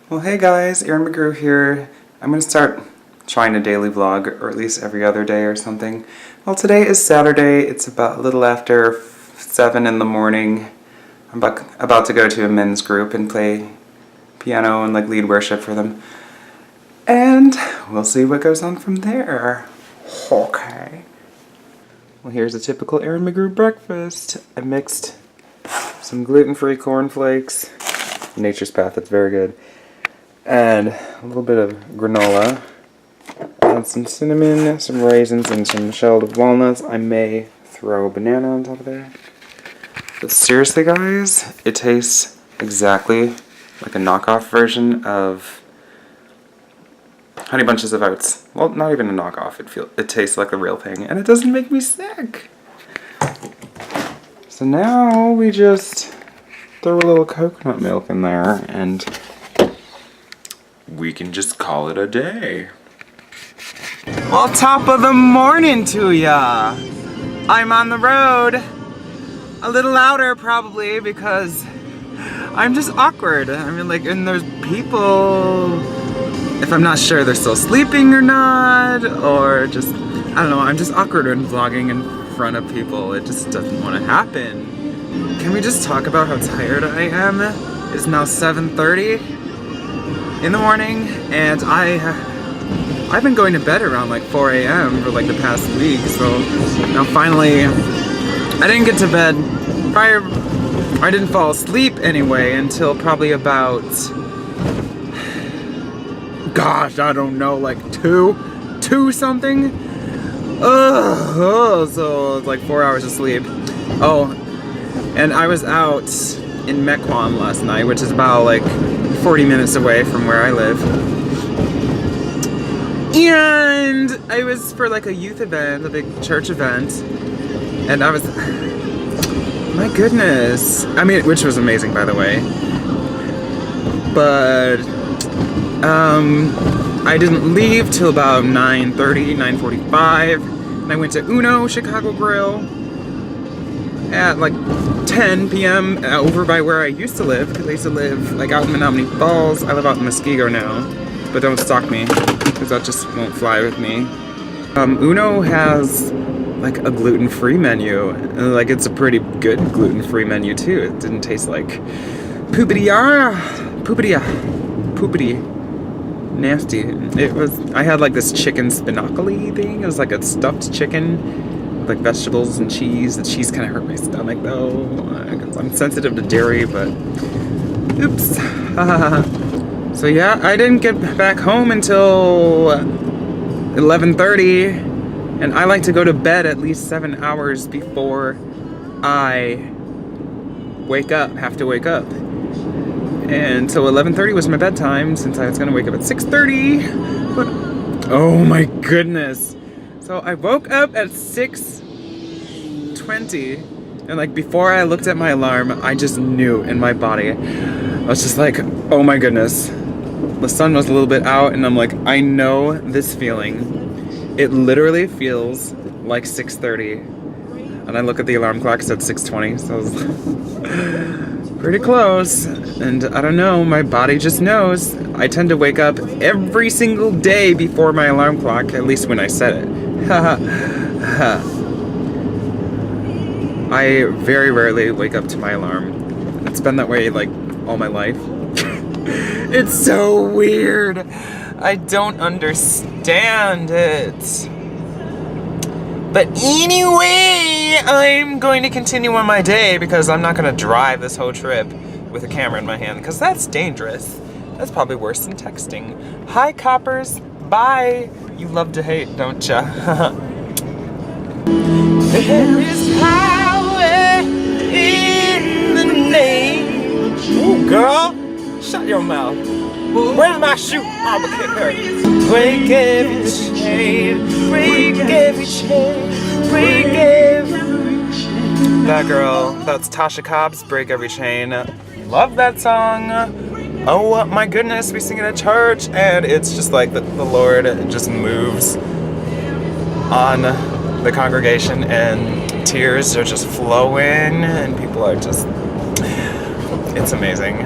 Well, hey guys, aaronleemcgrew here. I'm going to start trying a daily vlog, or at least every other day or something. Well, today is Saturday. It's about a little after 7 in the morning. I'm about to go to a men's group and play piano and lead worship for them. And we'll see what goes on from there. Okay. Well, here's a typical aaronleemcgrew breakfast. I mixed some gluten-free cornflakes. Nature's Path, it's very good. And a little bit of granola, and some cinnamon, some raisins, and some shelled walnuts. I may throw a banana on top of there. But seriously, guys, it tastes exactly like a knockoff version of Honey Bunches of Oats. Well, not even a knockoff. It tastes like the real thing, and it doesn't make me sick. So now we just throw a little coconut milk in there, and we can just call it a day. Well, top of the morning to ya! I'm on the road. A little louder probably because I'm just awkward. I mean, and there's people, if I'm not sure they're still sleeping or not, or just, I don't know, I'm just awkward when vlogging in front of people. It just doesn't want to happen. Can we just talk about how tired I am? It's now 7:30 in the morning, and I've been going to bed around 4 a.m. for the past week, so now finally I didn't get to bed prior. I didn't fall asleep anyway until probably about, gosh, I don't know, 2 something. So it's 4 hours of sleep. Oh, and I was out in Mequon last night, which is about 40 minutes away from where I live. And I was for a youth event, a big church event, and I was, my goodness, I mean, which was amazing, by the way, but I didn't leave till about 9:30, 9:45, and I went to Uno Chicago Grill at 10 p.m. over by where I used to live, because I used to live out in Menominee Falls. I live out in Muskego now, but don't stalk me, because that just won't fly with me. Uno has a gluten-free menu, and it's a pretty good gluten-free menu too. It didn't taste like poopity nasty. It was, I had this chicken spinacoli thing. It was a stuffed chicken, vegetables and cheese. The cheese kind of hurt my stomach though. I'm sensitive to dairy, but oops. So yeah, I didn't get back home until 11:30, and I like to go to bed at least 7 hours before I have to wake up. And so 11:30 was my bedtime, since I was gonna wake up at 6:30. But oh my goodness. So I woke up at 6:20, and before I looked at my alarm, I just knew in my body. I was just oh my goodness. The sun was a little bit out, and I'm I know this feeling. It literally feels like 6:30. And I look at the alarm clock, it said 6:20, so I was pretty close. And I don't know, my body just knows. I tend to wake up every single day before my alarm clock, at least when I set it. I very rarely wake up to my alarm. It's been that way all my life. It's so weird. I don't understand it. But anyway, I'm going to continue on my day, because I'm not going to drive this whole trip with a camera in my hand, because that's dangerous. That's probably worse than texting. Hi, coppers. Bye. You love to hate, don't ya? There is power in the name. Ooh, girl, shut your mouth. Where's my shoe? I will kick her. Break every chain, break every chain, break every chain. That girl, that's Tasha Cobb's Break Every Chain. Love that song. Oh my goodness, we sing it at church, and it's just the Lord just moves on the congregation, and tears are just flowing, and people are just, it's amazing.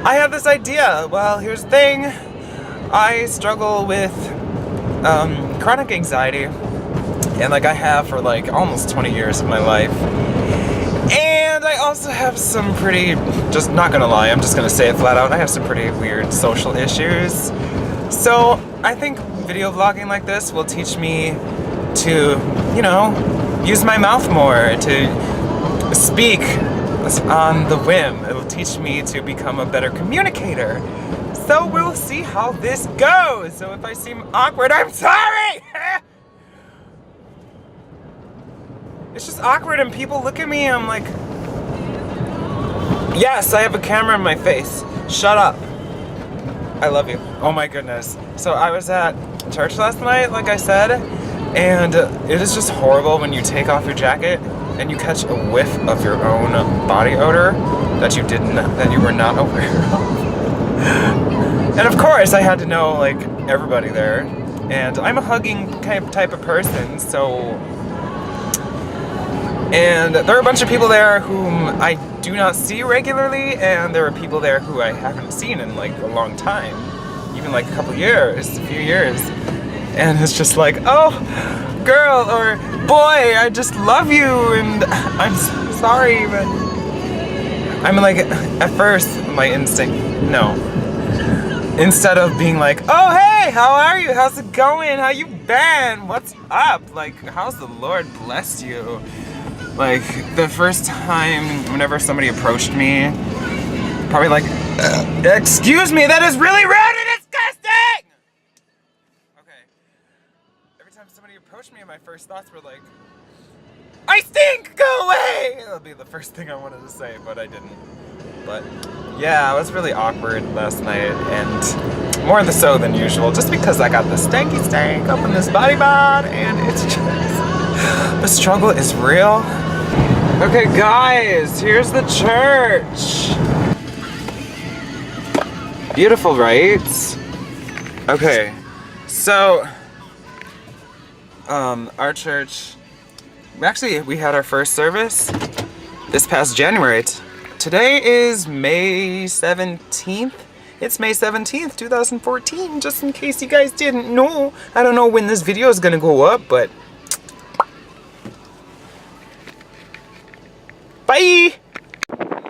I had this idea. Well, here's the thing. I struggle with chronic anxiety, and like I have for like almost 20 years of my life. And I also have some pretty, just not gonna lie, I'm just gonna say it flat out, I have some pretty weird social issues. So I think video vlogging like this will teach me to, you know, use my mouth more, to speak on the whim. It'll teach me to become a better communicator. So we'll see how this goes. So if I seem awkward, I'm sorry! It's just awkward and people look at me and I'm like, yes, I have a camera in my face. Shut up. I love you. Oh my goodness. So I was at church last night, like I said, and it is just horrible when you take off your jacket and you catch a whiff of your own body odor that you were not aware of. And of course I had to know like everybody there, and I'm a hugging type of person, so. And there are a bunch of people there whom I do not see regularly, and there are people there who I haven't seen in like a long time, even like a couple years, a few years. And it's just like, oh, girl or boy, I just love you, and I'm sorry, but I'm like, at first, my instinct, no. Instead of being like, oh hey, how are you? How's it going? How you been? What's up? Like, how's the Lord bless you? Like, the first time, whenever somebody approached me, probably like, excuse me, that is really rude and disgusting! Okay. Every time somebody approached me, my first thoughts were like, I stink, go away! That'll be the first thing I wanted to say, but I didn't. But, yeah, it was really awkward last night, and more so than usual, just because I got the stanky stank up in this body bod, and it's just, the struggle is real. Okay, guys, here's the church. Beautiful, right? Okay, so, our church, we had our first service this past January. Today is May 17th. It's May 17th, 2014, just in case you guys didn't know. I don't know when this video is gonna go up, but bye!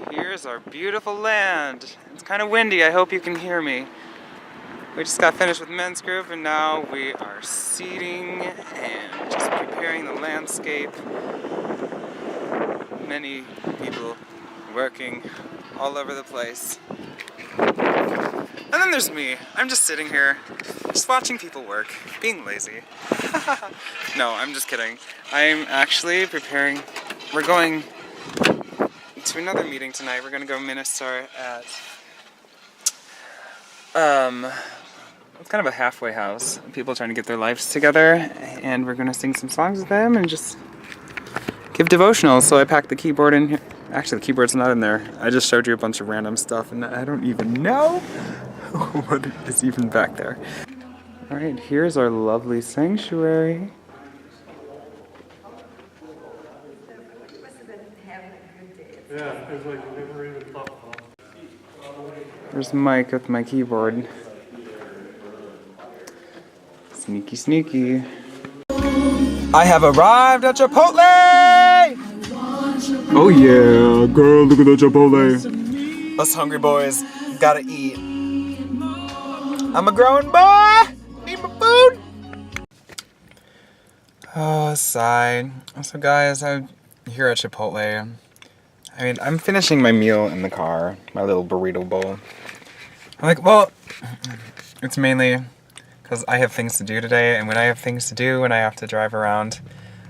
Here's our beautiful land. It's kind of windy, I hope you can hear me. We just got finished with men's group and now we are seating and just preparing the landscape. Many people working all over the place. And then there's me. I'm just sitting here, just watching people work, being lazy. No, I'm just kidding. I'm actually preparing, we're going to another meeting tonight. We're gonna go minister at, it's kind of a halfway house. People trying to get their lives together, and we're gonna sing some songs with them and just give devotionals. So I packed the keyboard in here. Actually, the keyboard's not in there. I just showed you a bunch of random stuff, and I don't even know what is even back there. All right, here's our lovely sanctuary. Yeah, because like you never even thought about it. There's Mike with my keyboard. Sneaky, sneaky. I have arrived at Chipotle! Oh yeah, girl, look at the Chipotle. Us hungry boys gotta eat. I'm a grown boy! Need my food! Oh, sigh. So guys, I'm here at Chipotle. I mean, I'm finishing my meal in the car, my little burrito bowl. I'm like, well, it's mainly because I have things to do today, and when I have things to do and I have to drive around,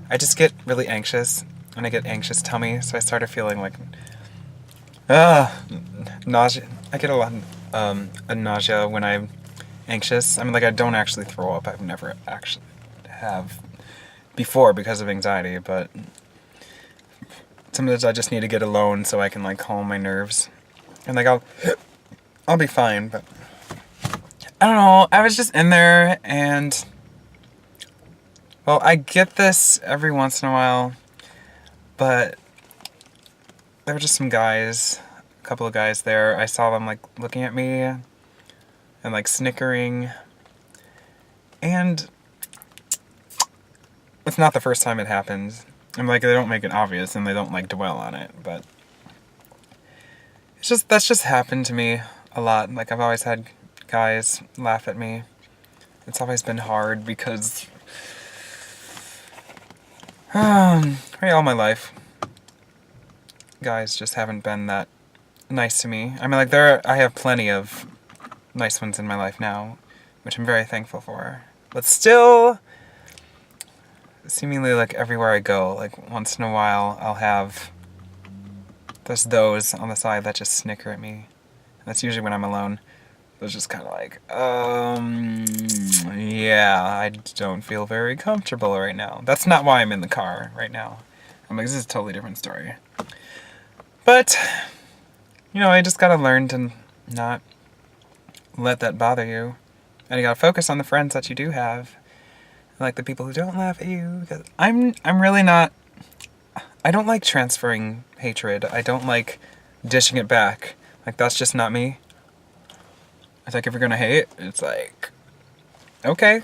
I just get really anxious, and I get anxious tummy, so I started feeling like, nausea. I get a lot of nausea when I'm anxious. I mean, like, I don't actually throw up. I've never actually have before because of anxiety, but sometimes I just need to get alone so I can like calm my nerves, and like I'll be fine. But I don't know. I was just in there, and well, I get this every once in a while, but there were just some guys a couple of guys there. I saw them like looking at me and like snickering. And it's not the first time it happens. And like they don't make it obvious and they don't like dwell on it, but that's just happened to me a lot. Like I've always had guys laugh at me. It's always been hard because all my life guys just haven't been that nice to me. I mean, like I have plenty of nice ones in my life now, which I'm very thankful for. But still, seemingly like everywhere I go, like once in a while I'll have there's those on the side that just snicker at me. And that's usually when I'm alone. It's just kind of like, yeah, I don't feel very comfortable right now. That's not why I'm in the car right now. I'm like, this is a totally different story. But, you know, I just gotta learn to not let that bother you. And you gotta focus on the friends that you do have. Like the people who don't laugh at you. Because I'm really not, I don't like transferring hatred. I don't like dishing it back. Like, that's just not me. It's like, if you're gonna hate, it's like, okay.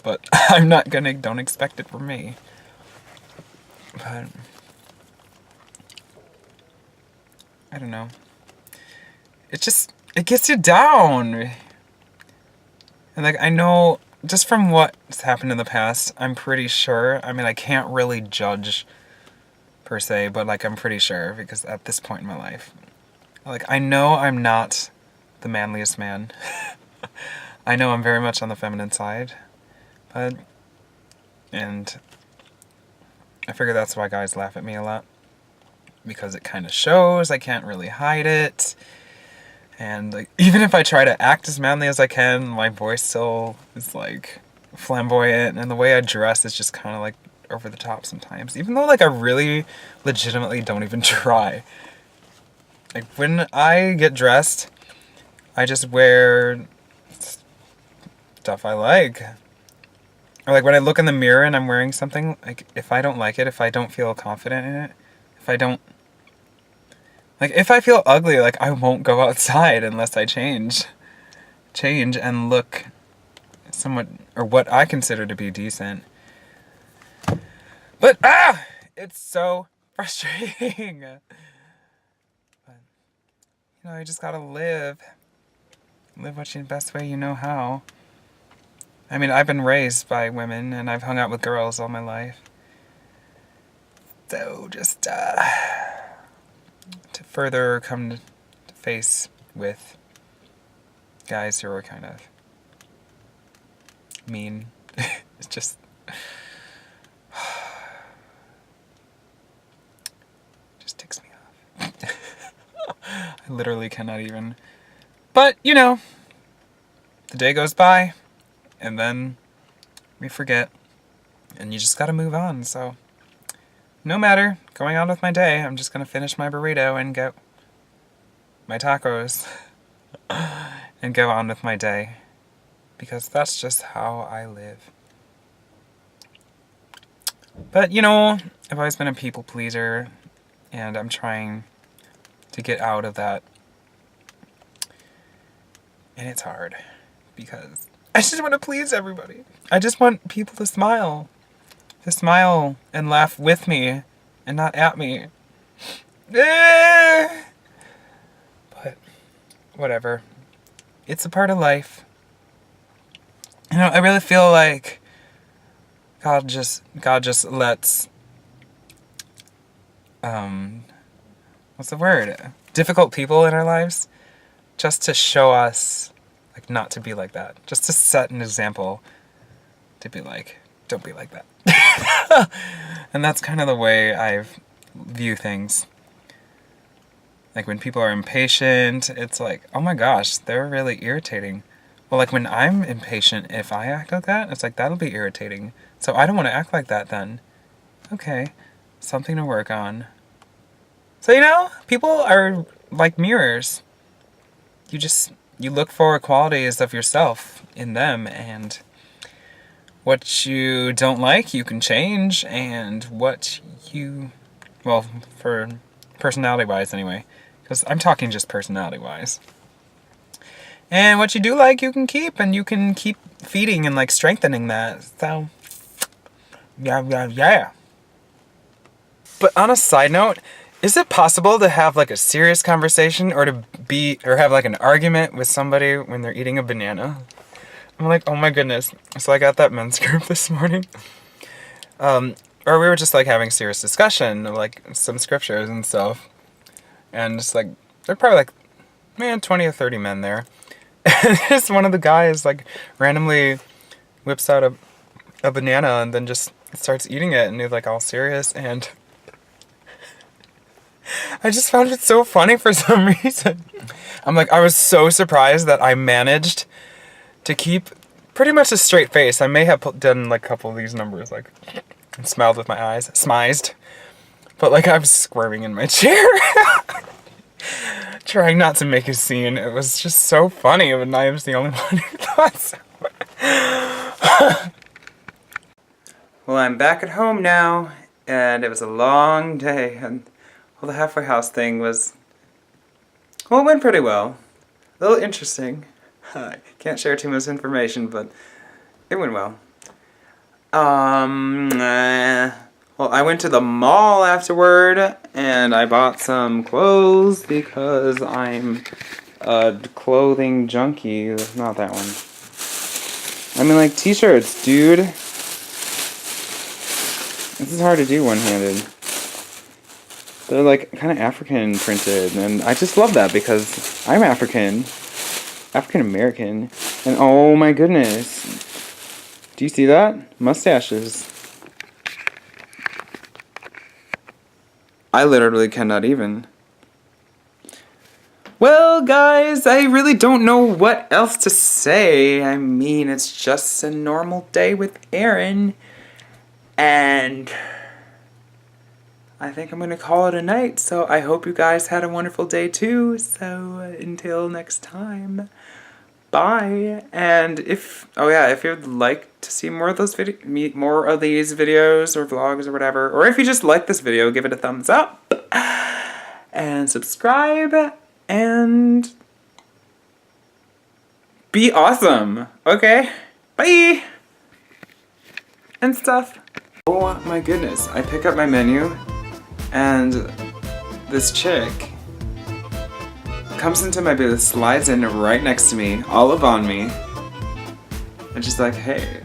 But I'm not gonna, don't expect it from me. But, I don't know. It gets you down. And like, I know, just from what's happened in the past, I'm pretty sure, I mean, I can't really judge per se, but like, I'm pretty sure, because at this point in my life, like, I know I'm not the manliest man. I know I'm very much on the feminine side, and I figure that's why guys laugh at me a lot, because it kind of shows. I can't really hide it, and like, even if I try to act as manly as I can, my voice still is like flamboyant, and the way I dress is just kind of like over the top sometimes, even though like I really legitimately don't even try. Like, when I get dressed, I just wear stuff I like. Or like when I look in the mirror and I'm wearing something, like if I don't like it, if I don't feel confident in it, if I feel ugly, like I won't go outside unless I change and look somewhat, or what I consider to be decent. But it's so frustrating. But, you know, you just gotta live what you best way you know how. I mean, I've been raised by women, and I've hung out with girls all my life. So just to further come to face with guys who are kind of mean, it's just ticks me off. I literally cannot even. But, you know, the day goes by, and then we forget, and you just gotta move on. So no matter, going on with my day, I'm just gonna finish my burrito and get my tacos and go on with my day, because that's just how I live. But, you know, I've always been a people pleaser, and I'm trying to get out of that. And it's hard, because I just want to please everybody. I just want people to smile and laugh with me and not at me. But whatever. It's a part of life. You know, I really feel like God just lets what's the word? Difficult people in our lives, just to show us like not to be like that. Just to set an example to be like, don't be like that. And that's kind of the way I view things. Like when people are impatient, it's like, oh my gosh, they're really irritating. Well, like when I'm impatient, if I act like that, it's like, that'll be irritating. So I don't want to act like that then. Okay, something to work on. So, you know, people are like mirrors. You look for qualities of yourself in them, and what you don't like, you can change, and what you, well, for personality-wise anyway, Because I'm talking just personality-wise. And what you do like, you can keep, and you can keep feeding and like strengthening that. So, yeah. But on a side note, is it possible to have like a serious conversation or have like an argument with somebody when they're eating a banana? I'm like, oh my goodness. So I got that men's group this morning. Or we were just like having serious discussion of like some scriptures and stuff. And just like, there are probably like, 20 or 30 men there. And just one of the guys like randomly whips out a banana and then just starts eating it, and he's like all serious, and I just found it so funny for some reason. I'm like, I was so surprised that I managed to keep pretty much a straight face. I may have done like a couple of these numbers, like, and smiled with my eyes, smized, but like I was squirming in my chair. Trying not to make a scene. It was just so funny, and I was the only one who thought so. Well, I'm back at home now, and it was a long day, and well, the halfway house thing was, well, it went pretty well. A little interesting. I can't share too much information, but it went well. Well, I went to the mall afterward, and I bought some clothes because I'm a clothing junkie. Not that one. I mean, like, t-shirts, dude. This is hard to do one-handed. They're, like, kind of African printed, and I just love that because I'm African-American, and oh my goodness. Do you see that? Mustaches. I literally cannot even. Well, guys, I really don't know what else to say. I mean, it's just a normal day with Aaron. And I think I'm going to call it a night. So I hope you guys had a wonderful day too. So until next time, bye. And if you'd like to see more of these videos or vlogs or whatever, or if you just like this video, give it a thumbs up and subscribe and be awesome. Okay, bye and stuff. Oh my goodness, I pick up my menu and this chick comes into my booth, slides in right next to me, all up on me, and she's like, hey,